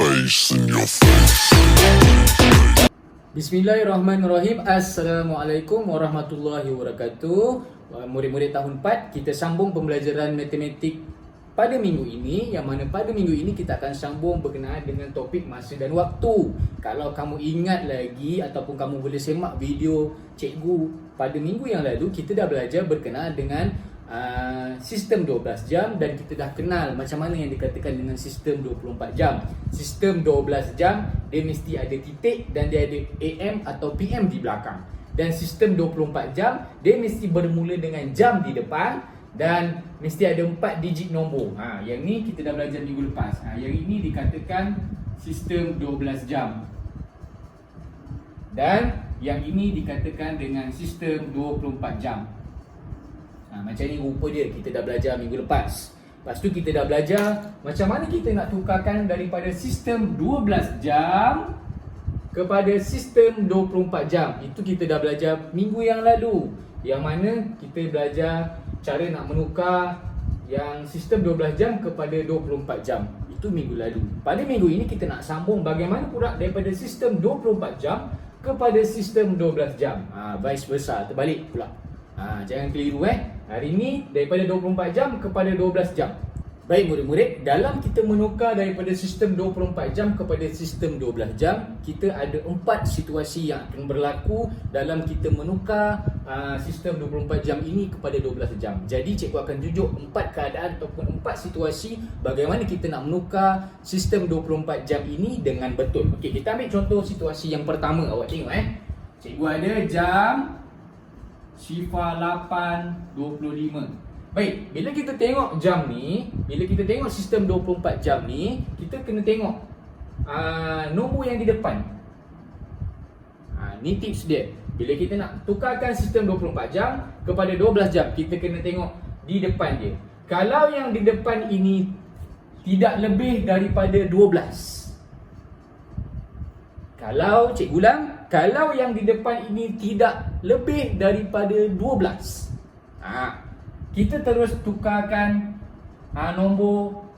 bass in your face. Bismillahirrahmanirrahim. Assalamualaikum warahmatullahi wabarakatuh. Murid-murid tahun 4, kita sambung pembelajaran matematik pada minggu ini, yang mana pada minggu ini kita akan sambung berkenaan dengan topik masa dan waktu. Kalau kamu ingat lagi ataupun kamu boleh semak video cikgu pada minggu yang lalu, kita dah belajar berkenaan dengan sistem 12 jam, dan kita dah kenal macam mana yang dikatakan dengan sistem 24 jam. Sistem 12 jam dia mesti ada titik dan dia ada AM atau PM di belakang. Dan sistem 24 jam dia mesti bermula dengan jam di depan dan mesti ada 4 digit nombor. Yang ni kita dah belajar minggu lepas. Yang ini dikatakan sistem 12 jam. Dan yang ini dikatakan dengan sistem 24 jam. Macam ni rupa dia, kita dah belajar minggu lepas. Lepas tu kita dah belajar macam mana kita nak tukarkan daripada sistem 12 jam kepada sistem 24 jam. Itu kita dah belajar minggu yang lalu, yang mana kita belajar cara nak menukar yang sistem 12 jam kepada 24 jam. Itu minggu lalu. Pada minggu ini kita nak sambung bagaimana pula daripada sistem 24 jam kepada sistem 12 jam. Vice versa, terbalik pula. Jangan keliru Hari ini daripada 24 jam kepada 12 jam. Baik murid-murid, dalam kita menukar daripada sistem 24 jam kepada sistem 12 jam, kita ada 4 situasi yang akan berlaku dalam kita menukar sistem 24 jam ini kepada 12 jam. Jadi cikgu akan tunjuk 4 keadaan ataupun 4 situasi bagaimana kita nak menukar sistem 24 jam ini dengan betul. Okey, kita ambil contoh situasi yang pertama. Awak tengok Cikgu ada jam 8.25. Baik, bila kita tengok jam ni, bila kita tengok sistem 24 jam ni, kita kena tengok nombor yang di depan. Ni tips dia. Bila kita nak tukarkan sistem 24 jam kepada 12 jam, kita kena tengok di depan dia. Kalau yang di depan ini tidak lebih daripada 12. Kalau cikgu ulang, kalau yang di depan ini tidak lebih daripada 12, kita terus tukarkan nombor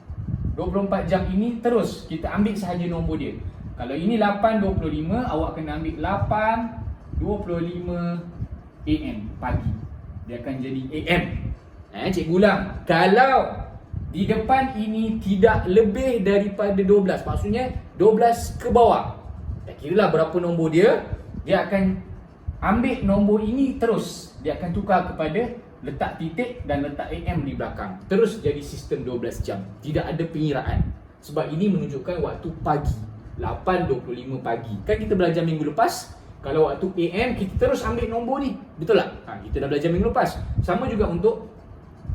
24 jam ini, terus kita ambil sahaja nombor dia. Kalau ini 8.25, awak kena ambil 8.25 AM pagi. Dia akan jadi AM. Cikgu ulang, kalau di depan ini tidak lebih daripada 12, maksudnya 12 ke bawah, tak kiralah berapa nombor dia, dia akan ambil nombor ini terus. Dia akan tukar kepada letak titik dan letak AM di belakang. Terus jadi sistem 12 jam. Tidak ada pengiraan. Sebab ini menunjukkan waktu pagi, 8.25 pagi. Kan kita belajar minggu lepas, kalau waktu AM kita terus ambil nombor ni. Betul tak? Kita dah belajar minggu lepas. Sama juga untuk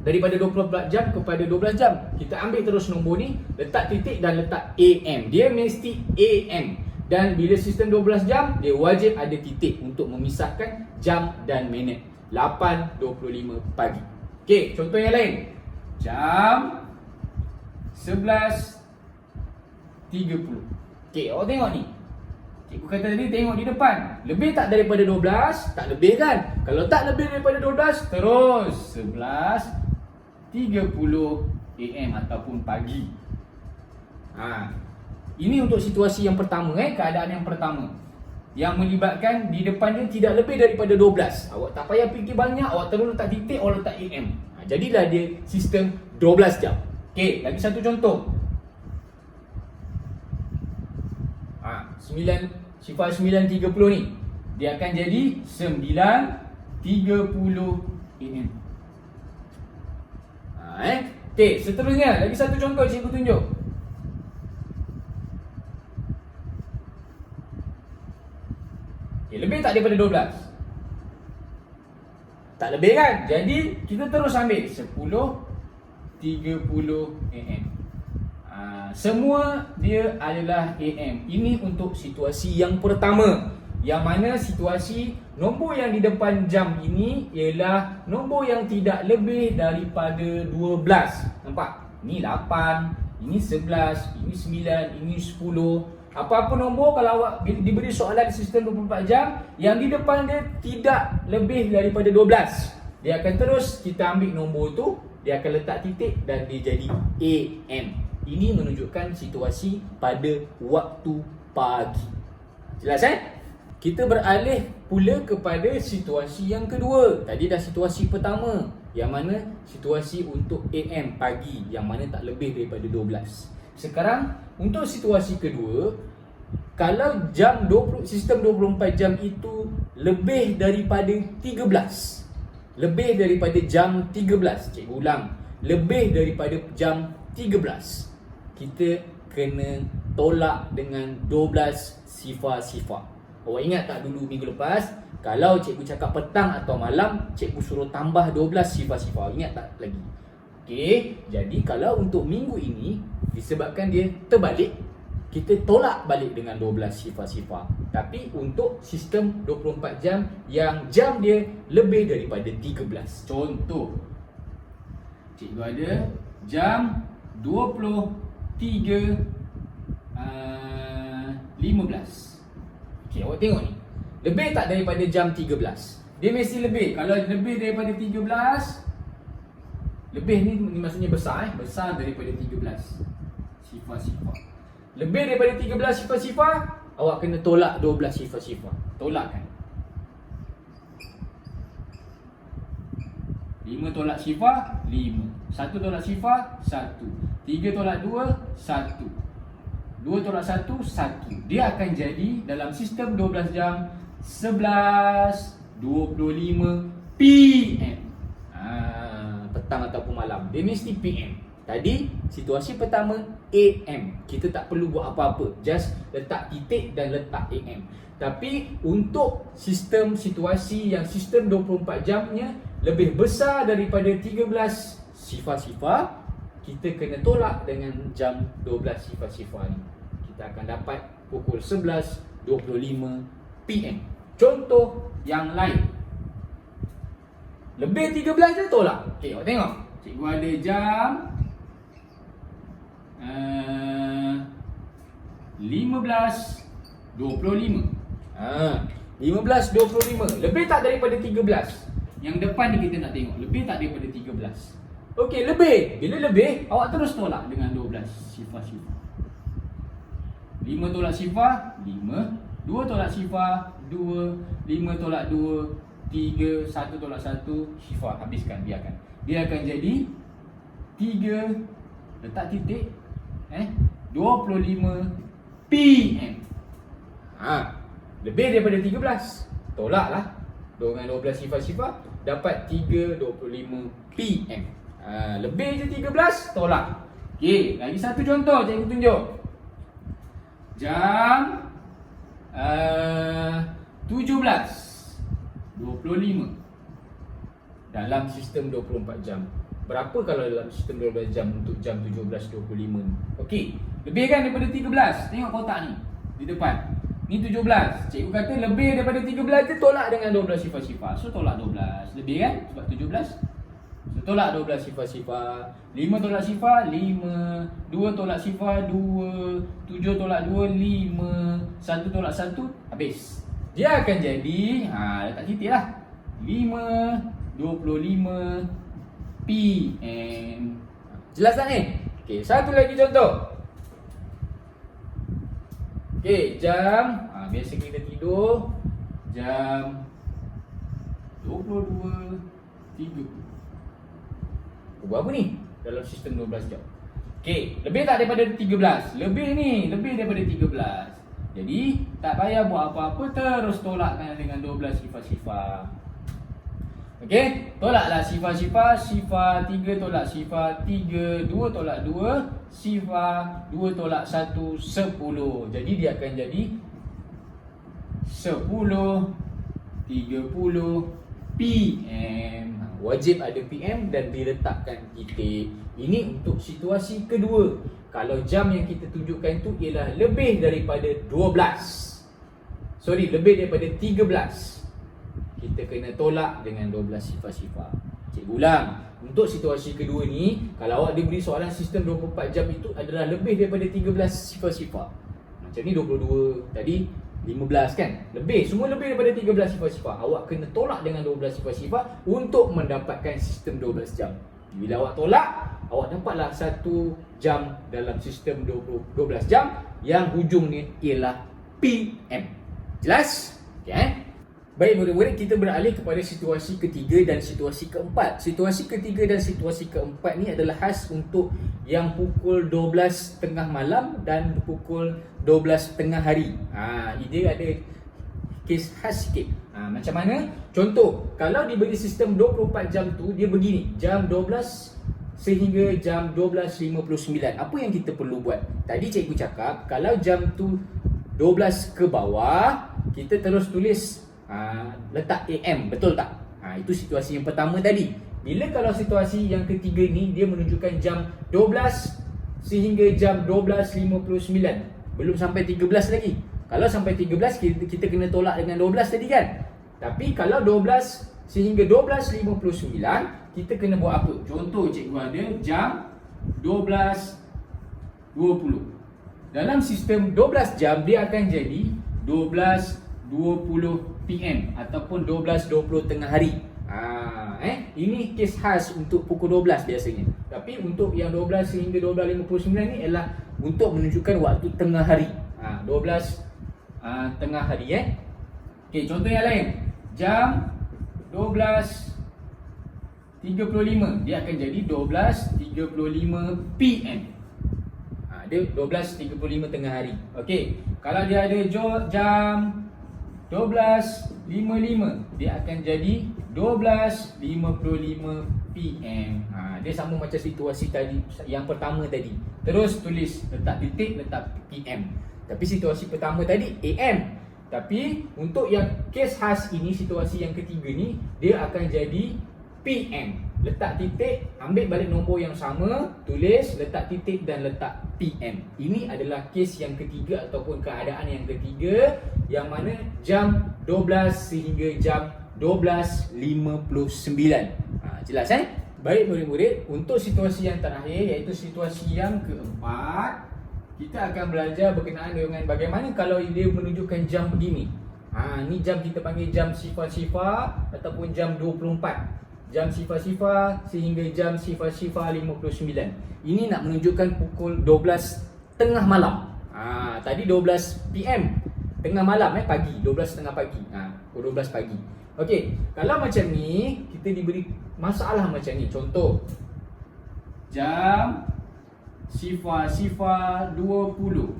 daripada 24 jam kepada 12 jam. Kita ambil terus nombor ni, letak titik dan letak AM. Dia mesti AM. Dan bila sistem 12 jam, dia wajib ada titik untuk memisahkan jam dan minit. 8.25 pagi. Okey, contoh yang lain. Jam 11.30. Okey, awak tengok ni. Cikgu kata tadi tengok di depan. Lebih tak daripada 12? Tak lebih kan? Kalau tak lebih daripada 12, terus 11.30 AM ataupun pagi. Ini untuk situasi yang pertama, keadaan yang pertama, yang melibatkan di depan dia tidak lebih daripada 12. Awak tak payah fikir banyak, awak terus letak titik, awak letak AM. Jadilah dia sistem 12 jam. Okey, lagi satu contoh. Sifar 9.30 ni, dia akan jadi 9.30 AM. Okey, seterusnya lagi satu contoh cikgu tunjuk. Lebih tak daripada 12? Tak lebih kan? Jadi kita terus ambil 10.30 AM. Semua dia adalah AM. Ini untuk situasi yang pertama, yang mana situasi nombor yang di depan jam ini ialah nombor yang tidak lebih daripada 12. Nampak? Ini 8, ini 11, ini 9, ini 10. Apa-apa nombor, kalau awak diberi soalan sistem 24 jam, yang di depan dia tidak lebih daripada 12, dia akan terus kita ambil nombor tu, dia akan letak titik dan dia jadi AM. Ini menunjukkan situasi pada waktu pagi. Jelas Kita beralih pula kepada situasi yang kedua. Tadi dah situasi pertama, yang mana situasi untuk AM pagi, yang mana tak lebih daripada 12. Sekarang untuk situasi kedua, kalau sistem 24 jam itu lebih daripada 13. Lebih daripada jam 13. Cikgu ulang, lebih daripada jam 13. Kita kena tolak dengan 12 sifar-sifar. Awak ingat tak dulu minggu lepas, kalau cikgu cakap petang atau malam, cikgu suruh tambah 12 sifar-sifar. Ingat tak lagi? Okey, jadi kalau untuk minggu ini, disebabkan dia terbalik, kita tolak balik dengan 12 sifar-sifar. Tapi untuk sistem 24 jam yang jam dia lebih daripada 13. Contoh, cikgu ada jam 23.15. Okey, awak tengok ni. Lebih tak daripada jam 13? Dia mesti lebih. Kalau lebih daripada 13, lebih ni maksudnya besar besar daripada 13 sifar-sifar. Lebih daripada 13 sifar-sifar, awak kena tolak 12 sifar-sifar. Tolakkan. 5 tolak sifar, 5. 1 tolak sifar, 1. 3 tolak 2, 1. 2 tolak 1, 1. Dia akan jadi dalam sistem 12 jam 11.25 PM. Petang ataupun malam. Dia mesti PM. Tadi situasi pertama AM. Kita tak perlu buat apa-apa. Just letak titik dan letak AM. Tapi untuk sistem situasi yang sistem 24 jamnya lebih besar daripada 13 sifar-sifar, kita kena tolak dengan jam 12 sifar-sifar ni. Kita akan dapat pukul 11.25 PM. Contoh yang lain. Lebih 13 je tolak. Okey, awak tengok. Cikgu ada jam 15.25. 15.25. Lebih tak daripada 13? Yang depan ni kita nak tengok. Lebih tak daripada 13? Okey, lebih. Bila lebih, awak terus tolak dengan 12 sifar-sifar. 5 tolak sifar, 5. 2 tolak sifar, 2. 5 tolak 2, 3. 1 tolak 1, sifar. Habiskan, biarkan. Dia akan jadi 3, letak titik, 25 PM. Lebih daripada 13, tolaklah dengan 12 sifar-sifar, dapat 3.25 PM. Lebih je 13, tolak. Okey, lagi satu contoh cikgu tunjuk. Jam 17.25 dalam sistem 24 jam. Berapa kalau dalam sistem 12 jam untuk jam 17.25 ni? Okey, lebih kan daripada 13? Tengok kotak ni di depan. Ni 17. Cikgu kata lebih daripada 13 je tolak dengan 12 sifar-sifar. So tolak 12. Lebih kan? Sebab 17. So tolak 12 sifar-sifar. 5 tolak sifar, 5. 2 tolak sifar, 2. 7 tolak 2, 5. 1 tolak 1, habis. Dia akan jadi, letak titik lah, 5.25 PM. Jelas tak ni? Okey, satu lagi contoh. Okey, jam biasa kita tidur jam 22.30. Buat apa ni dalam sistem 12 jam? Okey, lebih tak daripada 13? Lebih ni, lebih daripada 13. Jadi, tak payah buat apa-apa, terus tolakkan dengan 12 sifar-sifar. Okey, tolaklah sifar-sifar. Sifar 3 tolak sifar 3, 2 tolak 2, sifar 2 tolak 1, 10. Jadi dia akan jadi 10.30 PM. Wajib ada PM dan diletakkan titik. Ini untuk situasi kedua. Kalau jam yang kita tunjukkan itu ialah lebih daripada 12. Lebih daripada 13. Kita kena tolak dengan 12 sifar-sifar. Cikgu ulang. Untuk situasi kedua ni, kalau awak diberi soalan sistem 24 jam itu adalah lebih daripada 13 sifar-sifar. Macam ni 22, tadi 15 kan? Lebih, semua lebih daripada 13 sifar-sifar. Awak kena tolak dengan 12 sifar-sifar untuk mendapatkan sistem 12 jam. Bila awak tolak, awak dapatlah 1 jam dalam sistem 12 jam yang hujungnya ialah PM. Jelas? Okay. Baik murid-murid, kita beralih kepada situasi ketiga dan situasi keempat. Situasi ketiga dan situasi keempat ni adalah khas untuk yang pukul 12 tengah malam dan pukul 12 tengah hari. Dia ada kes khas sikit. Macam mana? Contoh, kalau diberi sistem 24 jam tu, dia begini, jam 12 sehingga jam 12.59. Apa yang kita perlu buat? Tadi cikgu cakap, kalau jam tu 12 ke bawah, kita terus tulis letak AM, betul tak? Itu situasi yang pertama tadi. Bila kalau situasi yang ketiga ni, dia menunjukkan jam 12 sehingga jam 12.59. Belum sampai 13 lagi. Kalau sampai 13, kita kena tolak dengan 12 tadi kan? Tapi kalau 12 sehingga 12.59, kita kena buat apa? Contoh cikgu ada jam 12.20. Dalam sistem 12 jam, dia akan jadi 12.20 PM ataupun 12.20 tengah hari. Ini kes khas untuk pukul 12 biasanya. Tapi untuk yang 12 sehingga 12.59 ni ialah untuk menunjukkan waktu tengah hari. 12 tengah hari Okey, contoh yang lain. Jam 12.35 dia akan jadi 12.35 PM. Dia 12.35 tengah hari. Okey, kalau dia ada jam 12.55, dia akan jadi 12.55 PM. Dia sama macam situasi tadi yang pertama tadi. Terus tulis letak titik, letak PM. Tapi situasi pertama tadi AM. Tapi untuk yang kes khas ini, situasi yang ketiga ni, dia akan jadi PM. Letak titik, ambil balik nombor yang sama, tulis, letak titik dan letak PM. Ini adalah kes yang ketiga ataupun keadaan yang ketiga, yang mana jam 12 sehingga jam 12.59. Jelas Baik murid-murid, untuk situasi yang terakhir iaitu situasi yang keempat, kita akan belajar berkenaan dengan bagaimana kalau dia menunjukkan jam begini. Ni jam kita panggil jam sifar-sifar ataupun jam 24. Jam sifar-sifar sehingga jam sifar-sifar 59. Ini nak menunjukkan pukul 12 tengah malam. Tadi 12 PM. Tengah malam pagi, 12 tengah pagi. Pukul 12 pagi. Okey, kalau macam ni kita diberi masalah macam ni. Contoh, jam sifar-sifar 20.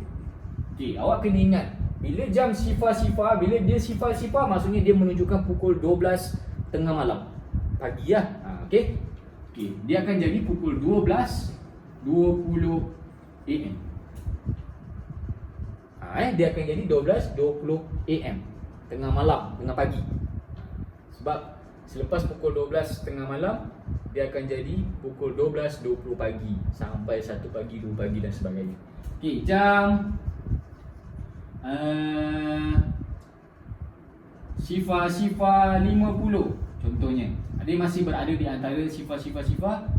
Okey, awak kena ingat, bila jam sifar-sifar, bila dia sifar-sifar, maksudnya dia menunjukkan pukul 12 tengah malam. Pagi lah. Okey. Dia akan jadi pukul 12.20 AM. Dia akan jadi 12.20 AM. Tengah malam, tengah pagi. Sebab selepas pukul 12 tengah malam, dia akan jadi pukul 12.20 pagi sampai 1 pagi, 2 pagi dan sebagainya. Okey, jam sifar-sifar 50 contohnya. Dia masih berada di antara sifar-sifar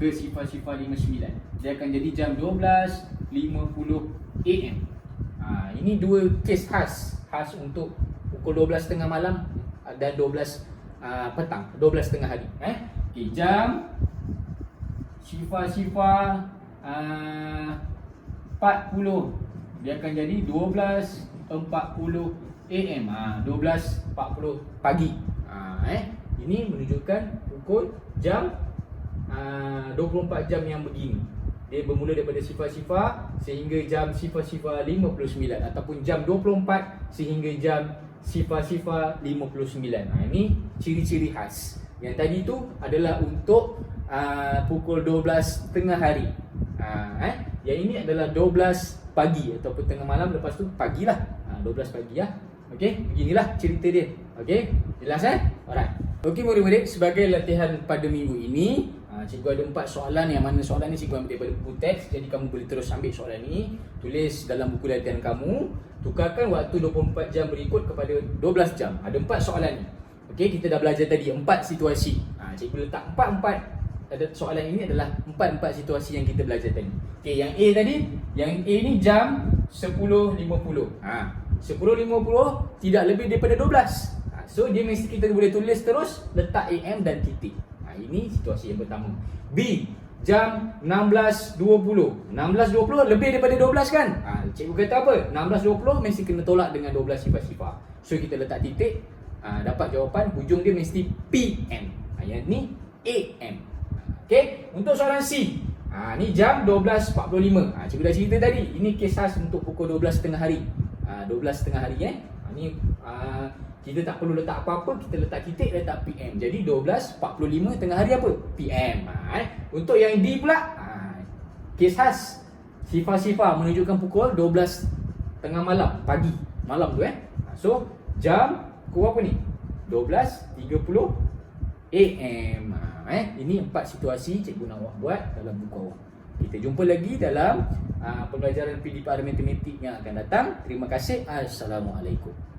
ke sifar-sifar 59. Dia akan jadi jam 12.50 AM. Ini dua kes khas untuk pukul 12 tengah malam dan 12 petang, 12 tengah hari. Okey, jam sifar-sifar 40, dia akan jadi 12.40 AM. 12.40 pagi. Ini menunjukkan pukul jam 24 jam yang begini. Dia bermula daripada sifar-sifar sehingga jam sifar-sifar 59 ataupun jam 24 sehingga jam sifar-sifar 59. Ini ciri-ciri khas. Yang tadi tu adalah untuk pukul 12 tengah hari. Yang ini adalah 12 pagi ataupun tengah malam, lepas tu pagi lah. 12 pagi lah. Okey, beginilah cerita dia. Okey, jelas Alright. Okey murid-murid, sebagai latihan pada minggu ini, cikgu ada 4 soalan, yang mana soalan ni cikgu ambil daripada buku teks. Jadi kamu boleh terus ambil soalan ni, tulis dalam buku latihan kamu, tukarkan waktu 24 jam berikut kepada 12 jam. Ada 4 soalan ni. Okey, kita dah belajar tadi 4 situasi. Cikgu letak 4-4. Ada soalan ini adalah 4-4 situasi yang kita belajar tadi. Okey, yang A tadi, yang A ni jam 10.50. 10.50 tidak lebih daripada 12. So dia mesti kita boleh tulis terus, letak AM dan titik. Ini situasi yang pertama. B, jam 16.20. 16.20 lebih daripada 12 kan? Cikgu kata apa? 16.20 mesti kena tolak dengan 12 sifar-sifar. So kita letak titik, dapat jawapan, hujung dia mesti PM. Yang ni AM. Okay, untuk soalan C. Ni jam 12.45. Cikgu dah cerita tadi, ini kes khas untuk pukul 12.30 hari. 12.30 hari ni kita tak perlu letak apa-apa, kita letak titik, letak PM. Jadi 12.45 tengah hari apa? PM. Untuk yang D pula, kes khas sifar-sifar menunjukkan pukul 12 tengah malam, pagi, malam tu So jam pukul apa ni? 12.30 AM. Ini 4 situasi cikgu nak awak buat dalam buku awak. Kita jumpa lagi dalam pembelajaran PDPR Matematik yang akan datang. Terima kasih. Assalamualaikum.